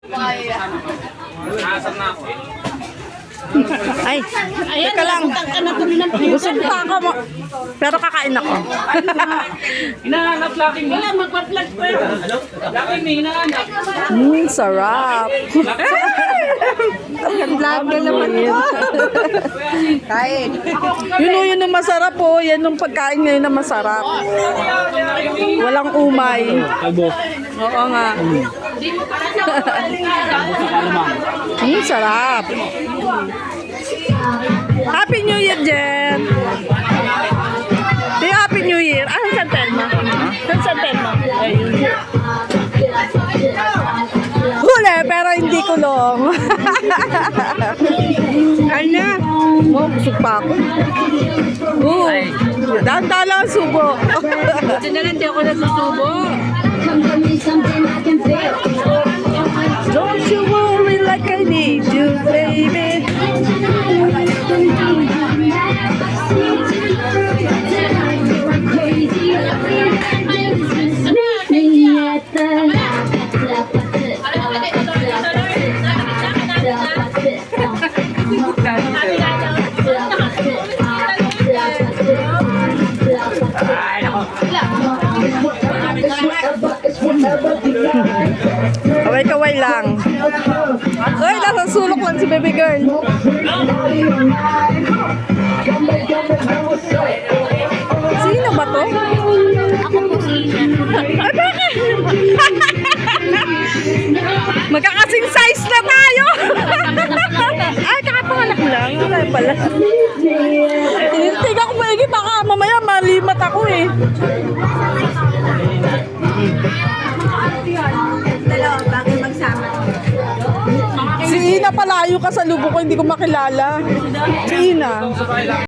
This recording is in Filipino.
Nasaan na ako. Ay, teka lang. Busog pa ako. Pero kakain ako. Hinahanap laki mo. Wala, magpa-vlog ko yun. Laki mo, hinahanap. Sarap. Vlog na naman ito. Kain. Yun yung masarap po. Yan yung pagkain ngayon na masarap. Walang umay. Kalbo. Oo nga. Sarap. Happy New Year, Jen. Happy New Year. Ah, San Telmo? San Telmo? Ayun. Huli, pero hindi kulong. Ano? Oh, busog pa ako. Dahan-dahan lang ang subo. Ito na lang, di ako nasusubo. Don't you worry like I need you, baby. Kaway-kaway lang. Ay, nasa sulok lang si baby girl. Sino ba to? Ako po si Ay, bakit? Magkakasing size na tayo. Ay, kakapanganak lang. Ay, pala. Tiga ko maigi, baka mamaya malimat ako eh. Dalawa, bakit magsama? Si Ina palayo ka sa lubo ko, hindi ko makilala. Si Ina.